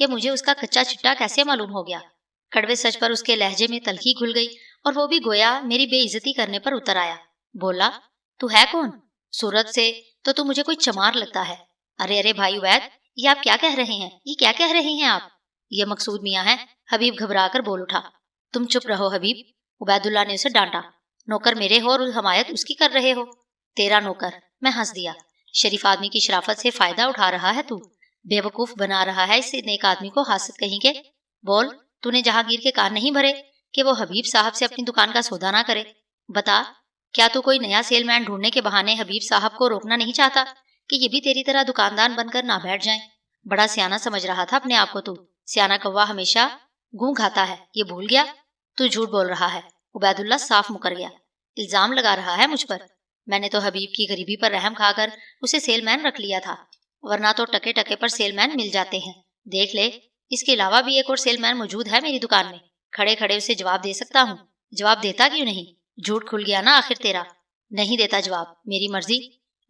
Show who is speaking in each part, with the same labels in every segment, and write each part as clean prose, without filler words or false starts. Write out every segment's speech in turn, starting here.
Speaker 1: کہ مجھے اس کا کچا چٹا کیسے معلوم ہو گیا۔ کڑوے سچ پر اس کے لہجے میں تلخی گھل گئی اور وہ بھی گویا میری بے عزتی کرنے پر اتر آیا۔ بولا، تو ہے کون؟ صورت سے تو مجھے کوئی چمار لگتا ہے۔ ارے بھائی عبید، یہ آپ کیا کہہ رہے ہیں؟ یہ کیا کہہ رہے ہیں آپ؟ یہ مقصود میاں ہے، حبیب گھبرا کر بول اٹھا۔ تم چپ رہو حبیب، عبید اللہ نے اسے ڈانٹا۔ نوکر میرے ہو اور حمایت اس کی کر رہے ہو؟ تیرا نوکر؟ میں ہنس دیا۔ شریف آدمی کی شرافت سے فائدہ اٹھا رہا ہے تو؟ بے وقوف بنا رہا ہے اس نیک آدمی کو حاسد کہیں گے۔ بول، تو نے جہانگیر کے کان نہیں بھرے کہ وہ حبیب صاحب سے اپنی دکان کا سودا نہ کرے؟ بتا، کیا تو کوئی نیا سیل مین ڈھونڈنے کے بہانے حبیب صاحب کو روکنا نہیں چاہتا کہ یہ بھی تیری طرح دکاندار بن کر نہ بیٹھ جائیں؟ بڑا سیانا سمجھ رہا تھا اپنے آپ کو تو۔ سیانا کوا ہمیشہ گوں کھاتا ہے، یہ بھول گیا؟ تو جھوٹ بول رہا ہے۔ عبید اللہ صاف مکر گیا۔ الزام لگا رہا ہے مجھ پر؟ میں نے تو حبیب کی غریبی پر رحم کھا کر اسے سیل مین رکھ لیا تھا، ورنہ تو ٹکے ٹکے پر سیل مین مل جاتے ہیں۔ دیکھ لے، اس کے علاوہ بھی ایک اور سیل مین موجود ہے میری دکان میں، کھڑے کھڑے اسے جواب دے سکتا ہوں۔ جواب دیتا کیوں نہیں؟ جھوٹ کھل گیا نا آخر تیرا۔ نہیں دیتا جواب، میری مرضی۔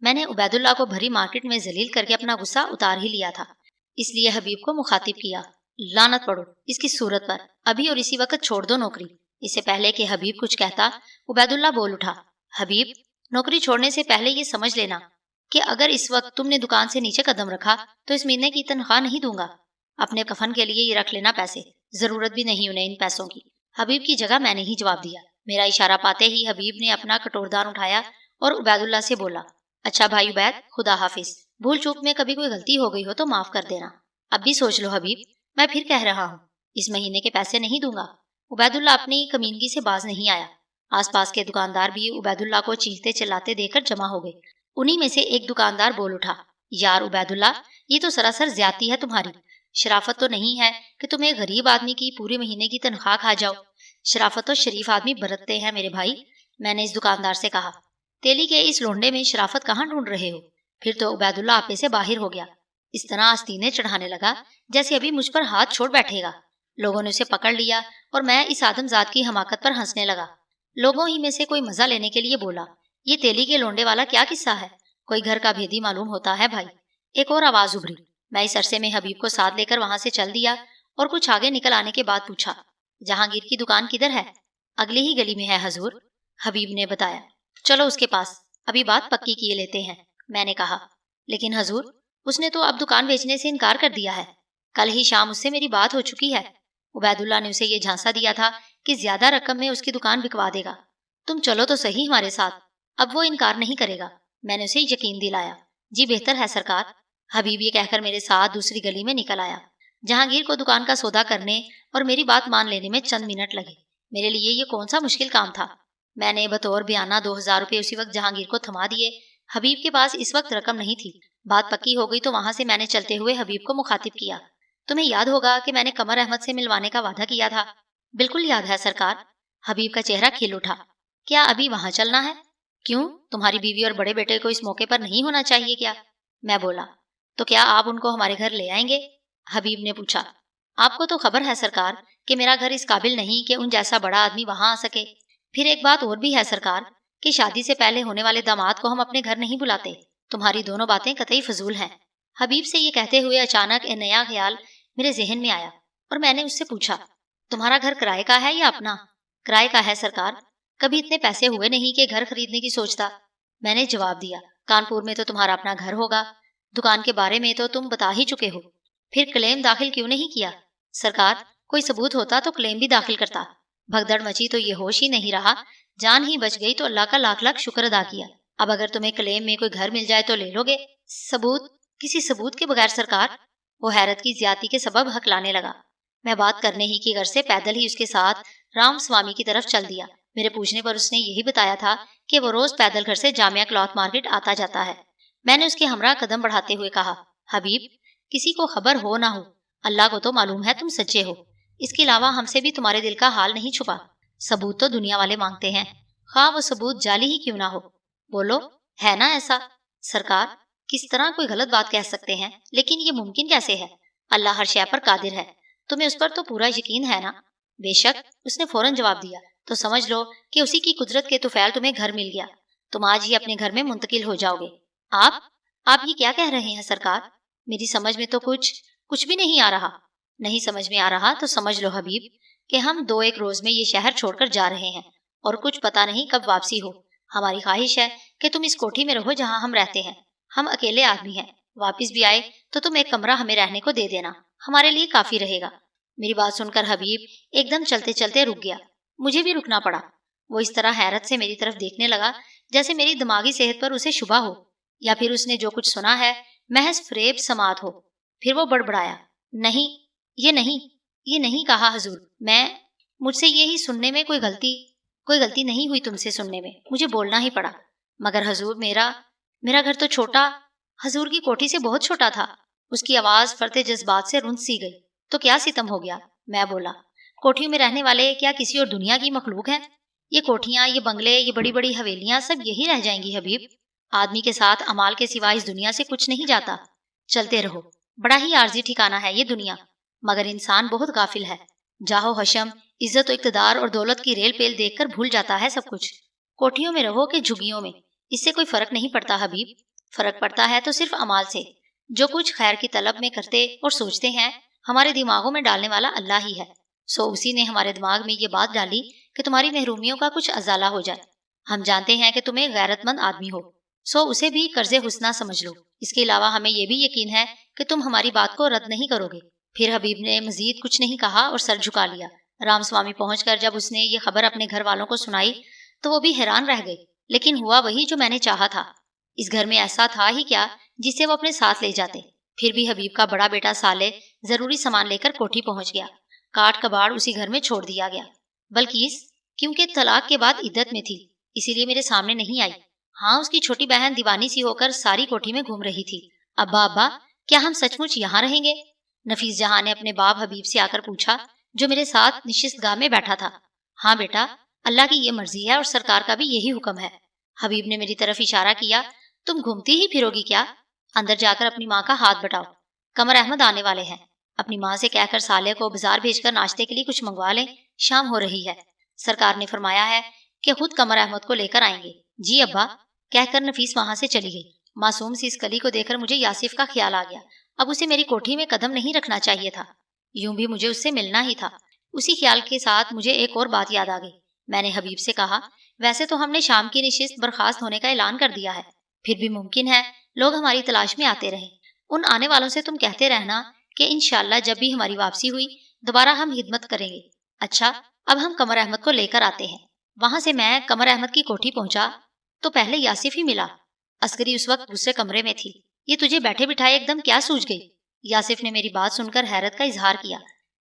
Speaker 1: میں نے عبید اللہ کو بھری مارکیٹ میں ذلیل کر کے اپنا غصہ اتار ہی لیا تھا، اس لیے حبیب کو مخاطب کیا۔ لعنت پڑو اس کی صورت پر، ابھی اور اسی وقت چھوڑ دو نوکری۔ اس سے پہلے کہ حبیب کچھ کہتا، عبید اللہ بول اٹھا۔ حبیب، نوکری چھوڑنے سے پہلے یہ سمجھ لینا کہ اگر اس وقت تم نے دکان سے نیچے قدم رکھا تو اس مہینے کی تنخواہ نہیں دوں گا۔ اپنے کفن کے لیے یہ رکھ لینا پیسے، ضرورت بھی نہیں انہیں ان پیسوں کی۔ حبیب کی جگہ میں نے ہی جواب دیا۔ میرا اشارہ پاتے ہی حبیب نے اپنا کٹوردان اٹھایا اور عبید اللہ سے بولا، اچھا بھائی عبید، خدا حافظ۔ بھول چوک میں کبھی کوئی غلطی ہو گئی ہو تو معاف کر دینا۔ اب بھی سوچ لو حبیب، میں پھر کہہ رہا ہوں، اس مہینے کے پیسے نہیں دوں گا۔ عبید اللہ اپنی کمینگی سے باز نہیں آیا۔ آس پاس کے دکاندار بھی عبید اللہ کو چیختے چلاتے دیکھ کر جمع ہو گئے۔ انہی میں سے ایک دکاندار بول اٹھا، یار عبید اللہ، یہ تو سراسر زیادتی ہے تمہاری۔ شرافت تو نہیں ہے کہ تم ایک غریب آدمی کی پورے مہینے کی تنخواہ کھا جاؤ۔ شرافت تو شریف آدمی برتتے ہیں میرے بھائی۔ میں نے اس دکاندار سے کہا، تیلی کے اس لونڈے میں شرافت کہاں ڈھونڈ رہے ہو؟ پھر تو عبید اللہ آپے سے باہر ہو گیا، اس طرح آستینے چڑھانے لگا جیسے ابھی مجھ پر ہاتھ چھوڑ بیٹھے گا۔ لوگوں نے اسے پکڑ لیا اور میں اس آدم ذات کی حماقت پر ہنسنے لگا۔ لوگوں ہی میں سے کوئی مزہ لینے کے لیے بولا، یہ تیلی کے لونڈے والا کیا قصہ ہے؟ کوئی گھر کا بھیدی معلوم ہوتا ہے بھائی۔ ایک اور آواز ابھری۔ میں اس عرصے میں حبیب کو ساتھ لے کر وہاں سے چل دیا اور کچھ آگے نکل آنے کے بعد پوچھا، جہانگیر کی دکان کدھر ہے؟ اگلی ہی گلی میں ہے حضور، حبیب نے بتایا۔ چلو اس کے پاس، ابھی بات پکی کیے لیتے ہیں، میں نے کہا۔ لیکن حضور، اس نے تو اب دکان بیچنے سے انکار کر دیا ہے، کل ہی شام اس سے میری بات ہو چکی ہے۔ عبید اللہ نے اسے یہ جھانسا دیا تھا کہ زیادہ رقم میں اس کی دکان بکوا دے گا۔ تم چلو تو صحیح ہمارے ساتھ، اب وہ انکار نہیں کرے گا۔ میں نے اسے یقین دلایا۔ جی بہتر ہے سرکار۔ حبیب یہ کہہ کر میرے ساتھ دوسری گلی میں نکل آیا۔ جہانگیر کو دکان کا سودا کرنے اور میری بات مان لینے میں چند منٹ لگے۔ میرے لیے یہ کون سا مشکل کام تھا۔ میں نے بطور بیانہ 2000 روپے اسی وقت جہانگیر کو تھما دیے۔ حبیب کے پاس اس وقت رقم نہیں تھی۔ بات پکی ہو گئی تو وہاں سے میں نے چلتے ہوئے حبیب کو مخاطب کیا، تمہیں یاد ہوگا کہ میں نے قمر احمد سے ملوانے کا وعدہ کیا تھا؟ بالکل یاد ہے سرکار۔ حبیب کا چہرہ کھل اٹھا۔ کیا ابھی وہاں چلنا ہے؟ کیوں، تمہاری بیوی اور بڑے بیٹے کو اس موقع پر نہیں ہونا چاہیے کیا؟ میں بولا، تو کیا آپ ان کو ہمارے گھر لے آئیں گے؟ حبیب نے پوچھا۔ آپ کو تو خبر ہے سرکار کہ میرا گھر اس قابل نہیں کہ ان جیسا بڑا آدمی وہاں آ سکے۔ پھر ایک بات اور بھی ہے سرکار کہ شادی سے پہلے ہونے والے داماد کو ہم اپنے گھر نہیں بلاتے۔ تمہاری دونوں باتیں قطعی فضول ہیں۔ حبیب سے یہ کہتے ہوئے اچانک ایک نیا خیال میرے ذہن میں آیا اور میں نے اس سے پوچھا، تمہارا گھر کرائے کا ہے یا اپنا؟ کرائے کا ہے سرکار۔ کبھی اتنے پیسے ہوئے نہیں کہ گھر خریدنے کی سوچتا۔ میں نے جواب دیا، کانپور میں تو تمہارا اپنا گھر ہوگا، دکان کے بارے میں تو تم بتا ہی چکے ہو، پھر کلیم داخل کیوں نہیں کیا؟ سرکار، کوئی ثبوت ہوتا تو کلیم بھی داخل کرتا۔ بھگدڑ مچی تو یہ ہوش ہی نہیں رہا، جان ہی بچ گئی تو اللہ کا لاکھ لاکھ شکر ادا کیا۔ اب اگر تمہیں کلیم میں کوئی گھر مل جائے تو لے لو گے؟ ثبوت؟ کسی ثبوت کے بغیر سرکار؟ وہ حیرت کی زیادتی کے سبب ہکلانے لگا۔ میں بات کرنے ہی کی غرض سے پیدل ہی اس کے ساتھ رام سوامی کی طرف چل دیا۔ میرے پوچھنے پر اس نے یہی بتایا تھا کہ وہ روز پیدل گھر سے جامعہ کلاتھ مارکیٹ آتا جاتا ہے۔ میں نے اس کے ہمراہ قدم بڑھاتے ہوئے کہا، حبیب، کسی کو خبر ہو نہ ہو، اللہ کو تو معلوم ہے تم سچے ہو، اس کے علاوہ ہم سے بھی تمہارے دل کا حال نہیں چھپا۔ ثبوت تو دنیا والے مانگتے ہیں، خواہ وہ ثبوت جعلی ہی کیوں نہ ہو۔ بولو، ہے نا ایسا؟ سرکار، کس طرح کوئی غلط بات کہہ سکتے ہیں، لیکن یہ ممکن کیسے ہے؟ اللہ ہر شے پر قادر ہے، تمہیں اس پر تو پورا یقین ہے نا؟ بے شک، اس نے فوراً جواب دیا۔ تو سمجھ لو کہ اسی کی قدرت کے طفیل تمہیں گھر مل گیا، تم آج ہی اپنے گھر میں منتقل ہو جاؤ گے۔ آپ یہ کیا کہہ رہے ہیں سرکار؟ میری سمجھ میں تو کچھ بھی نہیں آ رہا۔ نہیں سمجھ میں آ رہا تو سمجھ لو حبیب کہ ہم 2-1 روز میں یہ شہر چھوڑ کر جا رہے ہیں اور کچھ پتا نہیں کب واپسی ہو۔ ہماری خواہش ہے کہ تم اس کوٹھی میں رہو جہاں ہم رہتے ہیں۔ ہم اکیلے آدمی ہیں، واپس بھی آئے تو تم ایک کمرہ ہمیں رہنے کو دے دینا، ہمارے لیے کافی رہے گا۔ میری بات سن کر حبیب ایک دم چلتے چلتے رک گیا۔ مجھے بھی رکنا پڑا۔ وہ اس طرح حیرت سے میری طرف دیکھنے لگا جیسے میری دماغی صحت پر اسے شبہ ہو، یا پھر اس نے جو کچھ سنا ہے محض فریب سماعت ہو۔ پھر وہ بڑبڑایا، نہیں یہ نہیں کہا حضور، مجھ سے یہی سننے میں کوئی غلطی نہیں ہوئی، تم سے سننے میں مجھے بولنا ہی پڑا۔ مگر حضور میرا گھر تو چھوٹا، حضور کی کوٹھی سے بہت چھوٹا تھا۔ اس کی آواز فرتے جذبات سے رنج سی گئی۔ تو کیا ستم ہو گیا؟ میں بولا، کوٹھیوں میں رہنے والے کیا کسی اور دنیا کی مخلوق ہیں؟ یہ کوٹھیاں، یہ بنگلے، یہ بڑی بڑی حویلیاں سب یہی رہ جائیں گی حبیب۔ آدمی کے ساتھ امال کے سوا اس دنیا سے کچھ نہیں جاتا۔ چلتے رہو، بڑا ہی عارضی ٹھکانہ ہے یہ دنیا، مگر انسان بہت غافل ہے۔ جاہو حشم، عزت و اقتدار اور دولت کی ریل پیل دیکھ کر بھول جاتا ہے سب کچھ۔ کوٹھیوں میں رہو کہ جھگیوں میں، اس سے کوئی فرق نہیں پڑتا حبیب۔ فرق پڑتا ہے تو صرف امال سے۔ جو کچھ خیر کی طلب میں کرتے اور سوچتے ہیں، ہمارے دماغوں میں ڈالنے والا اللہ ہی ہے۔ سو اسی نے ہمارے دماغ میں یہ بات ڈالی کہ تمہاری محرومیوں کا کچھ ازالہ ہو جائے۔ ہم جانتے ہیں کہ تم ایک غیرت مند آدمی ہو، سو اسے بھی قرض حسنہ سمجھ لو۔ اس کے علاوہ ہمیں یہ بھی یقین ہے کہ تم ہماری بات کو رد نہیں کرو گے۔ پھر حبیب نے مزید کچھ نہیں کہا اور سر جھکا لیا۔ رام سوامی پہنچ کر جب اس نے یہ خبر اپنے گھر والوں کو سنائی تو وہ بھی حیران رہ گئے، لیکن ہوا وہی جو میں نے چاہا تھا۔ اس گھر میں ایسا تھا ہی کیا جسے وہ اپنے ساتھ لے جاتے۔ پھر بھی حبیب کا بڑا بیٹا صالح ضروری سامان لے کر کوٹھی پہنچ گیا۔ کاٹ کباڑ اسی گھر میں چھوڑ دیا گیا۔ بلکیس کیونکہ طلاق کے بعد عدت میں تھی، اسی لیے میرے سامنے نہیں آئی۔ ہاں، اس کی چھوٹی بہن دیوانی سی ہو کر ساری کوٹھی میں گھوم رہی تھی۔ ابا کیا ہم سچ مچ یہاں رہیں گے؟ نفیس جہاں نے اپنے باپ حبیب سے آ کر پوچھا، جو میرے ساتھ نشست گاہ میں بیٹھا تھا۔ ہاں بیٹا، اللہ کی یہ مرضی ہے اور سرکار کا بھی یہی حکم ہے۔ حبیب نے میری طرف اشارہ کیا۔ تم گھومتی ہی پھرو گی کیا؟ اندر جا کر اپنی ماں کا ہاتھ بٹاؤ، قمر احمد آنے والے ہیں۔ اپنی ماں سے کہہ کر صالح کو بازار بھیج کر ناشتے کے لیے کچھ منگوا لیں، شام ہو رہی ہے۔ سرکار نے فرمایا ہے کہ خود قمر احمد کو لے کر آئیں گے۔ جی ابا، کہہ کر نفیس وہاں سے چلی گئی۔ معصوم سی اس کلی کو دیکھ کر مجھے یاسف کا خیال آ گیا۔ اب اسے میری کوٹھی میں قدم نہیں رکھنا چاہیے تھا، یوں بھی مجھے اس سے ملنا ہی تھا۔ اسی خیال کے ساتھ مجھے ایک اور بات یاد آ گئی۔ میں نے حبیب سے کہا، ویسے تو ہم نے شام کی نشست برخاست ہونے کا اعلان کر دیا ہے، پھر بھی ممکن ہے لوگ ہماری تلاش میں آتے رہیں۔ ان آنے والوں سے تم کہتے رہنا کہ انشاءاللہ جب بھی ہماری واپسی ہوئی دوبارہ ہم خدمت کریں گے۔ اچھا، اب ہم قمر احمد کو لے کر آتے ہیں۔ وہاں سے میں قمر احمد کی کوٹھی پہنچا تو پہلے یاسف ہی ملا۔ عسکری اس وقت دوسرے کمرے میں تھی۔ یہ تجھے بیٹھے بٹھائے ایک دم کیا سوجھ گئی؟ یاسف نے میری بات سن کر حیرت کا اظہار کیا۔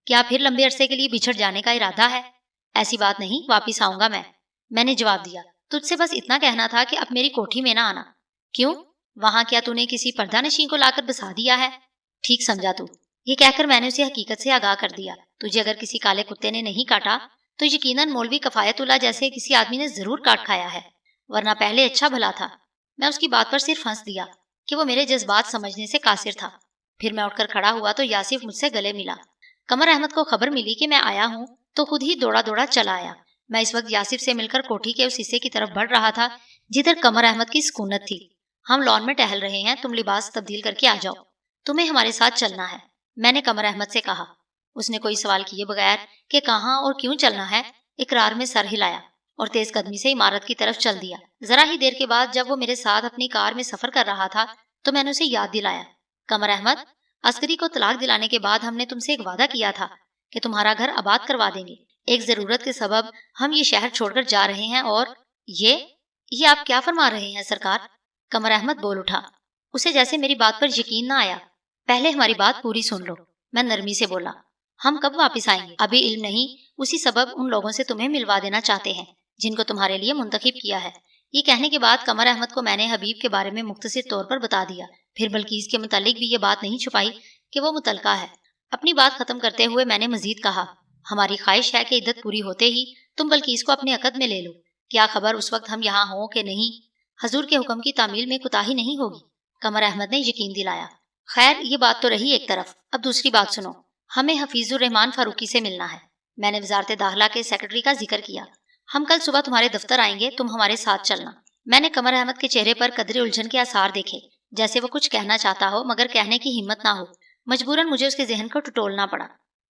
Speaker 1: کیا پھر لمبے عرصے کے لیے بچھڑ جانے کا ارادہ ہے؟ ایسی بات نہیں، واپس آؤں گا میں نے جواب دیا۔ تجھ سے بس اتنا کہنا تھا کہ اب میری کوٹھی میں نہ آنا۔ کیوں؟ وہاں کیا تو نے کسی پردہ نشین کو لا کر بسا دیا ہے؟ ٹھیک سمجھا تو۔ یہ کہہ کر میں نے اسے حقیقت سے آگاہ کر دیا۔ تجھے اگر کسی کالے کتے نے نہیں کاٹا تو یقیناً مولوی کفایت اللہ جیسے کسی آدمی نے ضرور کاٹ کھایا ہے، ورنہ پہلے اچھا بھلا تھا۔ میں اس کی بات پر صرف ہنس دیا کہ وہ میرے جذبات سمجھنے سے قاصر تھا۔ پھر میں اٹھ کر کھڑا ہوا تو یاسف مجھ سے گلے ملا۔ قمر احمد کو خبر ملی کہ میں آیا ہوں تو خود ہی دوڑا دوڑا چلا آیا۔ میں اس وقت یاسف سے مل کر کوٹھی کے اس حصے کی طرف بڑھ رہا تھا جدھر قمر احمد کی سکونت تھی۔ ہم لان میں ٹہل رہے ہیں، تم لباس تبدیل کر کے آ جاؤ، تمہیں ہمارے ساتھ چلنا ہے، میں نے قمر احمد سے کہا۔ اس نے کوئی سوال کیے بغیر کہ کہاں اور کیوں چلنا ہے اقرار میں سر ہلایا اور تیز قدمی سے عمارت کی طرف چل دیا۔ ذرا ہی دیر کے بعد جب وہ میرے ساتھ اپنی کار میں سفر کر رہا تھا تو میں نے اسے یاد دلایا، قمر احمد، عسکری کو طلاق دلانے کے بعد ہم نے تم سے ایک وعدہ کیا تھا کہ تمہارا گھر آباد کروا دیں گے۔ ایک ضرورت کے سبب ہم یہ شہر چھوڑ کر جا رہے ہیں اور یہ آپ کیا فرما رہے ہیں سرکار؟ قمر احمد بول اٹھا۔ اسے جیسے میری بات پر یقین نہ آیا۔ پہلے ہماری بات پوری سن لو، میں نرمی سے بولا۔ ہم کب واپس آئیں گے ابھی علم نہیں، اسی سبب ان لوگوں سے تمہیں ملوا دینا چاہتے ہیں جن کو تمہارے لیے منتخب کیا ہے۔ یہ کہنے کے بعد قمر احمد کو میں نے حبیب کے بارے میں مختصر طور پر بتا دیا۔ پھر بلکیس کے متعلق بھی یہ بات نہیں چھپائی کہ وہ متعلقہ ہے۔ اپنی بات ختم کرتے ہوئے میں نے مزید کہا، ہماری خواہش ہے کہ عدت پوری ہوتے ہی تم بلکیس کو اپنے عقد میں لے لو۔ کیا خبر اس وقت ہم یہاں ہوں کہ نہیں، حضور کے حکم کی تعمیل میں کوتاہی نہیں ہوگی، قمر احمد نے یقین دلایا۔ خیر، یہ بات تو رہی ایک طرف، اب دوسری بات سنو۔ ہمیں حفیظ الرحمان فاروقی سے ملنا ہے۔ میں نے وزارت داخلہ کے سیکرٹری کا ذکر کیا۔ ہم کل صبح تمہارے دفتر آئیں گے، تم ہمارے ساتھ چلنا۔ میں نے قمر احمد کے چہرے پر قدرے الجھن کے آثار دیکھے، جیسے وہ کچھ کہنا چاہتا ہو مگر کہنے کی ہمت نہ ہو۔ مجبوراً مجھے اس کے ذہن کو ٹٹولنا پڑا۔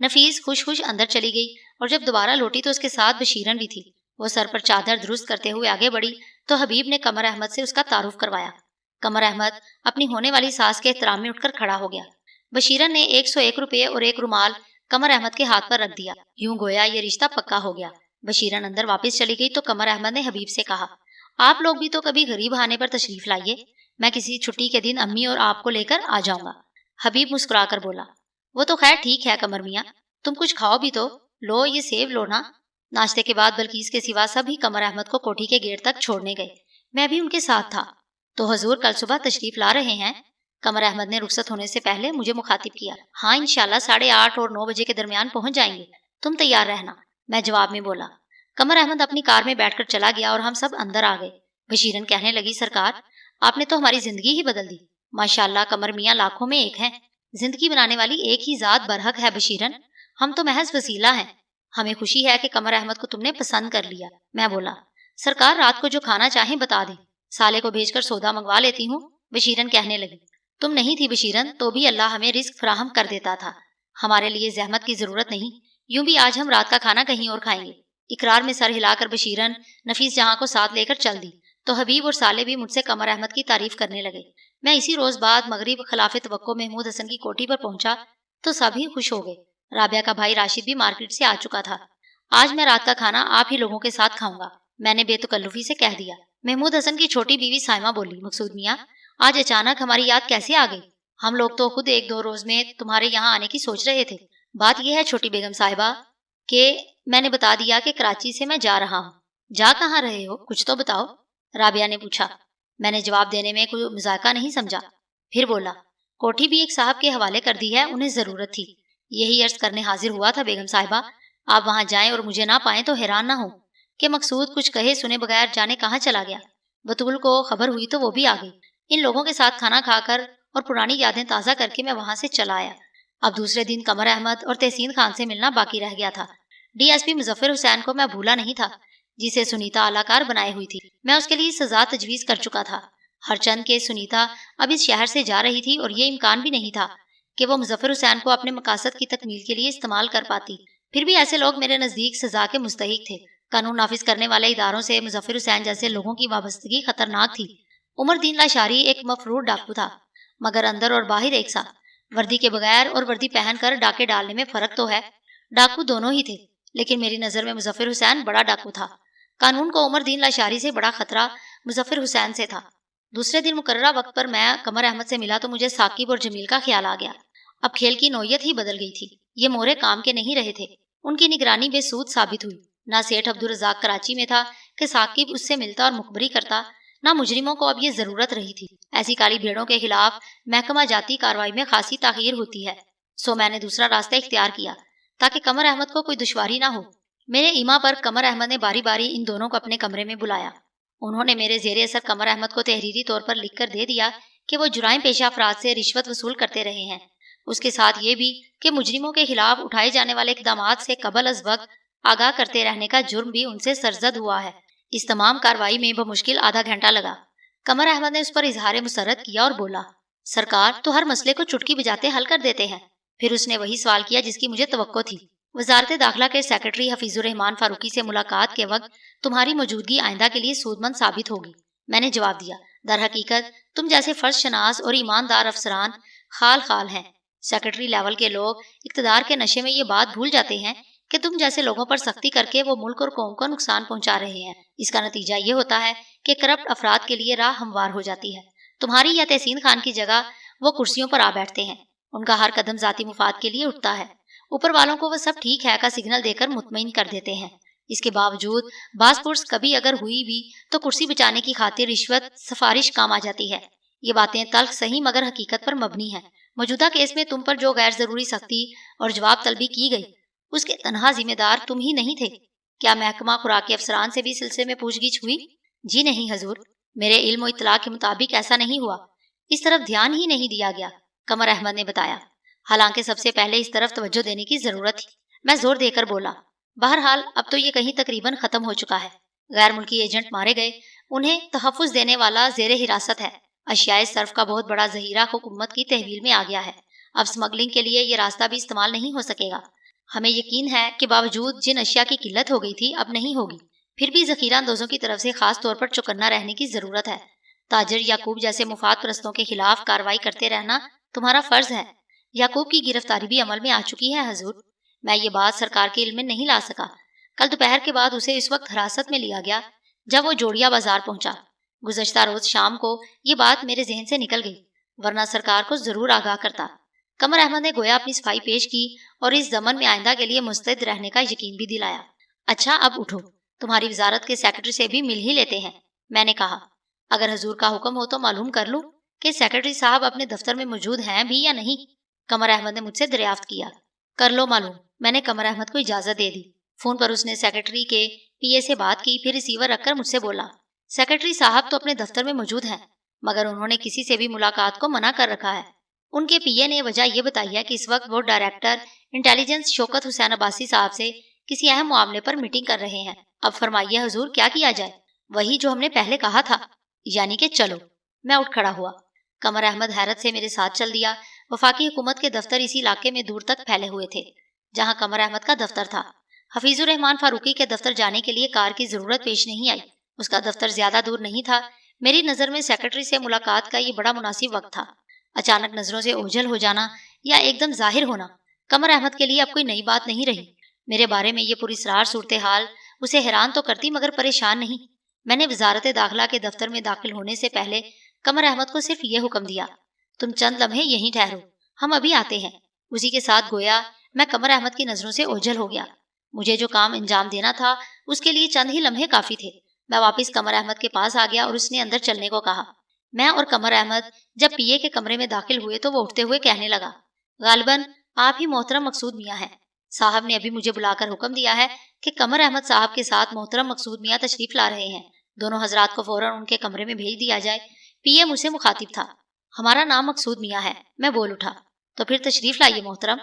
Speaker 1: نفیس خوش خوش اندر چلی گئی اور جب دوبارہ لوٹی تو اس کے ساتھ بشیرن بھی تھی۔ وہ سر پر چادر درست کرتے ہوئے آگے بڑھی تو حبیب نے قمر احمد سے اس کا تعارف کروایا۔ قمر احمد اپنی ہونے والی ساس کے احترام میں اٹھ کر کھڑا ہو گیا۔ بشیرن نے 101 روپے اور ایک رومال قمر احمد کے ہاتھ پر رکھ دیا، یوں گویا یہ رشتہ پکا ہو گیا۔ بشیرن اندر واپس چلی گئی تو قمر احمد نے حبیب سے کہا، آپ لوگ بھی تو کبھی غریب آنے پر تشریف لائیے، میں کسی چھٹی کے دن امی اور آپ کو لے کر آ جاؤں گا۔ حبیب مسکرا کر بولا، وہ تو خیر ٹھیک ہے قمر میاں، تم کچھ کھاؤ بھی تو، لو یہ سیب لو نا۔ ناشتے کے بعد بلقیس کے سوا سبھی قمر احمد کو کوٹھی کے گیٹ تک چھوڑنے گئے، میں بھی ان کے ساتھ تھا۔ تو حضور کل صبح تشریف لا رہے ہیں؟ قمر احمد نے رخصت ہونے سے پہلے مجھے مخاطب کیا۔ ہاں انشاءاللہ 8:30 اور 9 بجے کے درمیان پہنچ جائیں گے، تم تیار رہنا، میں جواب میں بولا۔ قمر احمد اپنی کار میں بیٹھ کر چلا گیا اور ہم سب اندر آ گئے۔ بشیرن کہنے لگی، سرکار آپ نے تو ہماری زندگی ہی بدل دی، ماشاءاللہ قمر میاں لاکھوں میں ایک ہیں، زندگی بنانے والی ایک ہی ذات برحق ہے بشیرن، ہم تو محض وسیلہ ہیں، ہمیں خوشی ہے کہ قمر احمد کو تم نے پسند کر لیا۔ میں بولا، سرکار رات کو جو کھانا چاہیں بتا دیں، سالے کو بھیج کر سودا منگوا لیتی ہوں۔ بشیرن کہنے لگی، تم نہیں تھی بشیرن تو بھی اللہ ہمیں رزق فراہم کر دیتا تھا، ہمارے لیے زحمت کی ضرورت نہیں، یوں بھی آج ہم رات کا کھانا کہیں اور کھائیں گے۔ اقرار میں سر ہلا کر بشیرن نفیس جہاں کو ساتھ لے کر چل دی تو حبیب اور سالے بھی مجھ سے قمر احمد کی تعریف کرنے لگے۔ میں اسی روز بعد مغرب خلاف توقع محمود حسن کی کوٹھی پر پہنچا تو سبھی خوش ہو گئے۔ رابعہ کا بھائی راشد بھی مارکیٹ سے آ چکا تھا۔ آج میں رات کا کھانا آپ ہی لوگوں کے ساتھ کھاؤں گا، میں نے بے تکلفی سے کہہ دیا۔ محمود حسن کی چھوٹی بیوی سائمہ بولی، مقصود میاں آج اچانک ہماری یاد کیسے آ گئی؟ ہم لوگ تو خود 1-2 روز میں تمہارے یہاں آنے کی سوچ رہے تھے۔ بات یہ ہے چھوٹی بیگم صاحبہ کہ میں نے بتا دیا کہ کراچی سے میں جا رہا ہوں۔ جا کہاں رہے ہو کچھ تو بتاؤ، رابعہ نے پوچھا۔ میں نے جواب دینے میں کوئی مذاکرہ نہیں سمجھا، پھر بولا، کوٹھی بھی ایک صاحب کے حوالے کر دی ہے، انہیں ضرورت تھی، یہی عرض کرنے حاضر ہوا تھا بیگم صاحبہ۔ آپ وہاں جائیں اور مجھے نہ پائیں تو حیران نہ ہوں کہ مقصود کچھ کہے سنے بغیر جانے کہاں چلا گیا۔ بطول کو خبر ہوئی تو وہ بھی آ گئی۔ ان لوگوں کے ساتھ کھانا کھا کر اور پرانی یادیں تازہ کر کے میں وہاں سے چلا آیا۔ اب دوسرے دن قمر احمد اور تحسین خان سے ملنا باقی رہ گیا تھا۔ ڈی ایس پی مظفر حسین کو میں بھولا نہیں تھا، جسے سنیتا اعلی کار بنائے ہوئی تھی، میں اس کے لیے سزا تجویز کر چکا تھا۔ ہر چند کے سنیتا اب اس شہر سے جا رہی تھی اور یہ امکان بھی نہیں تھا کہ وہ مظفر حسین کو اپنے مقاصد کی تکمیل کے لیے استعمال کر پاتی۔ پھر بھی ایسے لوگ میرے نزدیک سزا کے مستحق تھے۔ قانون نافذ کرنے والے اداروں سے مظفر حسین جیسے لوگوں کی وابستگی خطرناک تھی۔ عمر دین لاشاری ایک مفرور ڈاکو تھا، مگر اندر اور باہر ایک سا۔ وردی کے بغیر اور وردی پہن کر ڈاکے ڈالنے میں فرق تو ہے، ڈاکو دونوں ہی تھے، لیکن میری نظر میں مظفر حسین بڑا ڈاکو تھا۔ قانون کو عمر دین لاشاری سے بڑا خطرہ مظفر حسین سے تھا۔ دوسرے دن مقررہ وقت پر میں قمر احمد سے ملا تو مجھے ثاقب اور جمیل کا خیال آ گیا۔ اب کھیل کی نوعیت ہی بدل گئی تھی، یہ مورے کام کے نہیں رہے تھے، ان کی نگرانی بے سود ثابت ہوئی۔ نہ سیٹھ عبدالرزاق کراچی میں تھا کہ ثاقب اس سے ملتا اور مخبری کرتا، نہ مجرموں کو اب یہ ضرورت رہی تھی۔ ایسی کالی بھیڑوں کے خلاف محکمہ جاتی کارروائی میں خاصی تاخیر ہوتی ہے، سو میں نے دوسرا راستہ اختیار کیا تاکہ قمر احمد کو کوئی دشواری نہ ہو۔ میرے ایما پر قمر احمد نے باری باری ان دونوں کو اپنے کمرے میں بلایا۔ انہوں نے میرے زیر اثر قمر احمد کو تحریری طور پر لکھ کر دے دیا کہ وہ جرائم پیشہ افراد سے رشوت وصول کرتے رہے ہیں، اس کے ساتھ یہ بھی کہ مجرموں کے خلاف اٹھائے جانے والے اقدامات سے قبل از وقت آگاہ کرتے رہنے کا جرم بھی ان سے سرزد ہوا ہے۔ اس تمام کارروائی میں بمشکل آدھا گھنٹہ لگا۔ قمر احمد نے اس پر اظہار مسرت کیا اور بولا، سرکار تو ہر مسئلے کو چٹکی بجاتے حل کر دیتے ہیں۔ پھر اس نے وہی سوال کیا جس کی مجھے توقع تھی، وزارت داخلہ کے سیکرٹری حفیظ الرحمان فاروقی سے ملاقات کے وقت تمہاری موجودگی آئندہ کے لیے سود مند ثابت ہوگی۔ میں نے جواب دیا، در حقیقت تم جیسے فرض شناس اور ایماندار افسران خال خال ہیں۔ سیکرٹری لیول کے لوگ اقتدار کے نشے میں یہ بات بھول جاتے ہیں کہ تم جیسے لوگوں پر سختی کر کے وہ ملک اور قوم کو نقصان پہنچا رہے ہیں۔ اس کا نتیجہ یہ ہوتا ہے کہ کرپٹ افراد کے لیے راہ ہموار ہو جاتی ہے۔ تمہاری یا تحسین خان کی جگہ وہ کرسیوں پر آ بیٹھتے ہیں، ان کا ہر قدم ذاتی مفاد کے لیے اٹھتا ہے، اوپر والوں کو وہ سب ٹھیک ہے کا سگنل دے کر مطمئن کر دیتے ہیں۔ اس کے باوجود بعض پرس کبھی اگر ہوئی بھی تو کرسی بچانے کی خاطر رشوت سفارش کام آ جاتی ہے۔ یہ باتیں تلخ صحیح مگر حقیقت پر مبنی ہیں۔ موجودہ کیس میں تم پر جو غیر ضروری سختی اور جواب طلبی کی گئی اس کے تنہا ذمہ دار تم ہی نہیں تھے۔ کیا محکمہ خوراک کے افسران سے بھی سلسلے میں پوچھ گچھ ہوئی؟ جی نہیں حضور، میرے علم و اطلاع کے مطابق ایسا نہیں ہوا، اس طرف دھیان ہی نہیں دیا گیا، قمر احمد نے بتایا۔ حالانکہ سب سے پہلے اس طرف توجہ دینے کی ضرورت تھی، میں زور دے کر بولا۔ بہرحال اب تو یہ کہیں تقریباً ختم ہو چکا ہے، غیر ملکی ایجنٹ مارے گئے، انہیں تحفظ دینے والا زیر حراست ہے، اشیاء صرف کا بہت بڑا ذخیرہ حکومت کی تحویل میں آ گیا ہے، اب سمگلنگ کے لیے یہ راستہ بھی استعمال نہیں ہو سکے گا۔ ہمیں یقین ہے کہ باوجود جن اشیاء کی قلت ہو گئی تھی اب نہیں ہوگی، پھر بھی ذخیرہ اندوزوں کی طرف سے خاص طور پر چوکنا رہنے کی ضرورت ہے۔ تاجر یعقوب جیسے مفاد پرستوں کے خلاف کارروائی کرتے رہنا تمہارا فرض ہے۔ یعقوب کی گرفتاری بھی عمل میں آ چکی ہے حضور۔ میں یہ بات سرکار کے علم میں نہیں لا سکا۔ کل دوپہر کے بعد اسے اس وقت حراست میں لیا گیا جب وہ جوڑیا بازار پہنچا۔ گزشتہ روز شام کو یہ بات میرے ذہن سے نکل گئی، ورنہ سرکار کو ضرور آگاہ کرتا۔ قمر احمد نے گویا اپنی صفائی پیش کی اور اس ضمن میں آئندہ کے لیے مستعد رہنے کا یقین بھی دلایا۔ اچھا اب اٹھو، تمہاری وزارت کے سیکرٹری سے بھی مل ہی لیتے ہیں، میں نے کہا۔ اگر حضور کا حکم ہو تو معلوم کر لوں کہ سیکرٹری صاحب اپنے دفتر میں موجود ہیں بھی یا نہیں؟ قمر احمد نے مجھ سے دریافت کیا۔ کر لو معلوم، میں نے قمر احمد کو اجازت دے دی۔ فون پر اس نے سیکرٹری کے پی اے سے بات کی، پھر ریسیور رکھ کر مجھ سے بولا، سیکرٹری صاحب تو اپنے دفتر میں موجود ہیں، مگر انہوں نے کسی سے بھی ملاقات کو منع کر رکھا ہے۔ ان کے پی اے نے وجہ یہ بتائی ہے کہ اس وقت وہ ڈائریکٹر انٹیلیجنس شوکت حسین عباسی صاحب سے کسی اہم معاملے پر میٹنگ کر رہے ہیں۔ اب فرمائیے حضور کیا کیا جائے؟ وہی جو ہم نے پہلے کہا تھا، یعنی کہ چلو۔ میں اٹھ کھڑا ہوا۔ قمر احمد حیرت سے میرے ساتھ چل دیا۔ وفاقی حکومت کے دفتر اسی علاقے میں دور تک پھیلے ہوئے تھے جہاں قمر احمد کا دفتر تھا۔ حفیظ الرحمان فاروقی کے دفتر جانے کے لیے کار کی ضرورت پیش نہیں آئی۔ اس کا دفتر زیادہ دور نہیں تھا۔ میری نظر میں سیکرٹری سے ملاقات کا یہ بڑا مناسب وقت تھا۔ اچانک نظروں سے اوجھل ہو جانا یا ایک دم ظاہر ہونا قمر احمد کے لیے اب کوئی نئی بات نہیں رہی۔ میرے بارے میں یہ پراسرار صورتحال اسے حیران تو کرتی مگر پریشان نہیں۔ میں نے وزارت داخلہ کے دفتر میں داخل ہونے سے پہلے قمر احمد کو صرف یہ حکم دیا، تم چند لمحے یہیں ٹھہرو، ہم ابھی آتے ہیں۔ اسی کے ساتھ گویا میں قمر احمد کی نظروں سے اوجھل ہو گیا۔ مجھے جو کام انجام دینا تھا اس کے لیے چند ہی لمحے کافی تھے۔ میں واپس قمر احمد کے پاس آ گیا اور اس نے اندر چلنے کو کہا۔ میں اور قمر احمد جب پی اے کے کمرے میں داخل ہوئے تو وہ اٹھتے ہوئے کہنے لگا، غالباً آپ ہی محترم مقصود میاں ہیں۔ صاحب نے ابھی مجھے بلا کر حکم دیا ہے کہ قمر احمد صاحب کے ساتھ محترم مقصود میاں تشریف لا رہے ہیں، دونوں حضرات کو فوراً ان کے کمرے میں بھیج دیا جائے۔ پی اے مجھ سے مخاطب تھا۔ ہمارا نام مقصود میاں ہے، میں بول اٹھا۔ تو پھر تشریف لائیے محترم،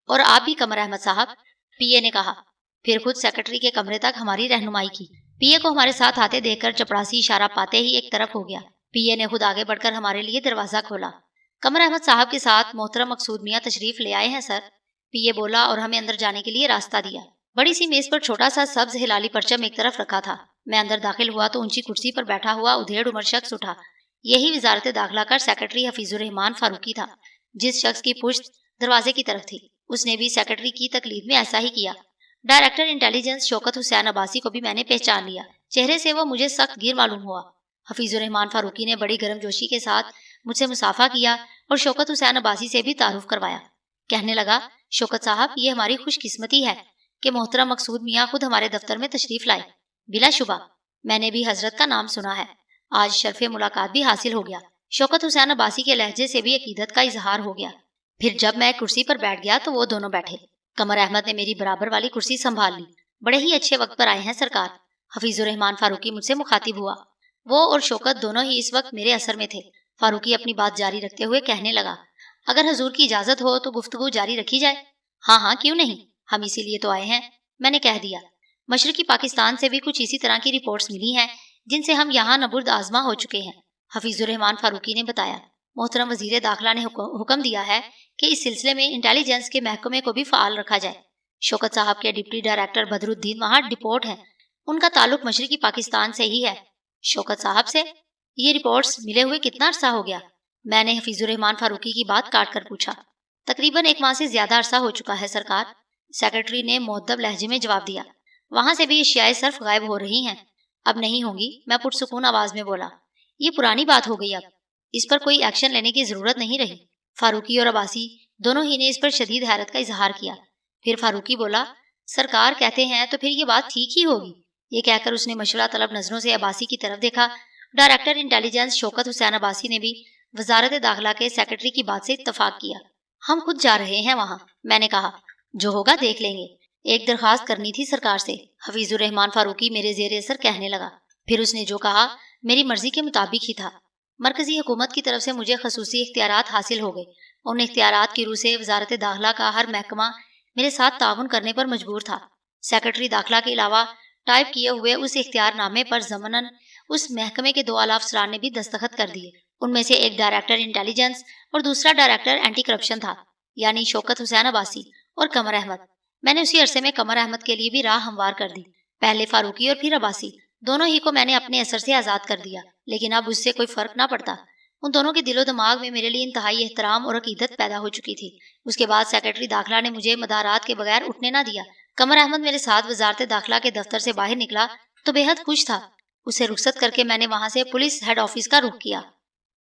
Speaker 1: اور آپ بھی قمر احمد صاحب، پی اے نے کہا۔ پھر خود سیکرٹری کے کمرے تک ہماری رہنمائی کی۔ پی اے کو ہمارے ساتھ آتے دیکھ کر چپڑاسی اشارہ پاتے ہی ایک طرف ہو گیا۔ پی اے نے خود آگے بڑھ کر ہمارے لیے دروازہ کھولا۔ قمر احمد صاحب کے ساتھ محترم مقصود میاں تشریف لے آئے ہیں سر، پی اے بولا اور ہمیں اندر جانے کے لیے راستہ دیا۔ بڑی سی میز پر چھوٹا سا سبز ہلالی پرچم ایک طرف رکھا تھا۔ میں اندر داخل ہوا تو اونچی کرسی پر بیٹھا ہوا ادھیڑ عمر شخص اٹھا۔ یہی وزارت داخلہ کا سیکرٹری حفیظ الرحمان فاروقی تھا۔ جس شخص کی پشت دروازے کی طرف تھی اس نے بھی سیکرٹری کی تقلید میں ایسا ہی کیا۔ ڈائریکٹر انٹیلیجنس شوکت حسین عباسی کو بھی میں نے پہچان لیا۔ چہرے سے وہ مجھے سخت گیر معلوم ہوا۔ حفیظ الرحمان فاروقی نے بڑی گرم جوشی کے ساتھ مجھ سے مصافحہ کیا اور شوکت حسین عباسی سے بھی تعارف کروایا۔ کہنے لگا، شوکت صاحب یہ ہماری خوش قسمتی ہے کہ محترم مقصود میاں خود ہمارے دفتر میں تشریف لائے۔ بلا شبہ میں نے بھی حضرت کا نام سنا ہے، آج شرف ملاقات بھی حاصل ہو گیا۔ شوکت حسین عباسی کے لہجے سے بھی عقیدت کا اظہار ہو گیا۔ پھر جب میں کرسی پر بیٹھ گیا تو وہ دونوں بیٹھے۔ قمر احمد نے میری برابر والی کرسی سنبھال لی۔ بڑے ہی اچھے وقت پر آئے ہیں سرکار، حفیظ الرحمان فاروقی مجھ سے مخاطب ہوا۔ وہ اور شوکت دونوں ہی اس وقت میرے اثر میں تھے۔ فاروقی اپنی بات جاری رکھتے ہوئے کہنے لگا، اگر حضور کی اجازت ہو تو گفتگو جاری رکھی جائے۔ ہاں ہاں کیوں نہیں، ہم اسی لیے تو آئے ہیں، میں نے کہہ دیا۔ مشرقی پاکستان سے بھی کچھ اسی طرح کی رپورٹس ملی ہیں جن سے ہم یہاں نبرد آزما ہو چکے ہیں، حفیظ الرحمان فاروقی نے بتایا۔ محترم وزیر داخلہ نے حکم دیا ہے کہ اس سلسلے میں انٹیلیجنس کے محکمے کو بھی فعال رکھا جائے۔ شوکت صاحب کے ڈپٹی ڈائریکٹر بدر الدین وہاں ڈپورٹ ہیں، ان کا تعلق مشرقی پاکستان سے ہی ہے۔ شوکت صاحب سے یہ رپورٹس ملے ہوئے کتنا عرصہ ہو گیا؟ میں نے حفیظ الرحمان فاروقی کی بات کاٹ کر پوچھا۔ تقریباً 1 ماہ سے زیادہ عرصہ ہو چکا ہے سرکار، سیکرٹری نے مؤدب لہجے میں جواب دیا۔ وہاں سے بھی اشیاء صرف غائب ہو رہی ہیں، اب نہیں ہوں گی، میں پرسکون آواز میں بولا۔ یہ پرانی بات ہو گئی، اب اس پر کوئی ایکشن لینے کی ضرورت نہیں رہی۔ فاروقی اور عباسی دونوں ہی نے اس پر شدید حیرت کا اظہار کیا۔ پھر فاروقی بولا، سرکار کہتے ہیں تو پھر یہ بات ٹھیک ہی ہوگی۔ یہ کہہ کر اس نے مشورہ طلب نظروں سے عباسی کی طرف دیکھا۔ ڈائریکٹر انٹیلیجنس شوکت حسین عباسی نے بھی وزارت داخلہ کے سیکرٹری کی بات سے اتفاق کیا۔ ہم خود جا رہے ہیں وہاں، میں نے کہا، جو ہوگا دیکھ لیں گے۔ ایک درخواست کرنی تھی سرکار سے، حفیظ الرحمان فاروقی میرے زیر اثر کہنے لگا۔ پھر اس نے جو کہا میری مرضی کے مطابق ہی تھا۔ مرکزی حکومت کی طرف سے مجھے خصوصی اختیارات حاصل ہو گئے۔ ان اختیارات کی روح سے وزارت داخلہ کا ہر محکمہ میرے ساتھ تعاون کرنے پر مجبور تھا۔ سیکرٹری داخلہ کے علاوہ ٹائپ کیے ہوئے اس اختیار نامے پر ضمناً اس محکمے کے 2 اعلیٰ افسران نے بھی دستخط کر دیے۔ ان میں سے ایک ڈائریکٹر انٹیلیجنس اور دوسرا ڈائریکٹر اینٹی کرپشن تھا، یعنی شوکت حسین عباسی اور قمر احمد۔ میں نے اسی عرصے میں قمر احمد کے لیے بھی راہ ہموار کر دی، پہلے فاروقی اور پھر عباسی، دونوں ہی کو میں نے اپنے اثر سے آزاد کر دیا، لیکن اب اس سے کوئی فرق نہ پڑتا۔ ان دونوں کے دل و دماغ میں میرے لیے انتہائی احترام اور عقیدت پیدا ہو چکی تھی۔ اس کے بعد سیکرٹری داخلہ نے مجھے مدارات کے بغیر اٹھنے نہ دیا۔ قمر احمد میرے ساتھ وزارت داخلہ کے دفتر سے باہر نکلا تو بے حد خوش تھا۔ اسے رخصت کر کے میں نے وہاں سے پولیس ہیڈ آفس کا رخ کیا۔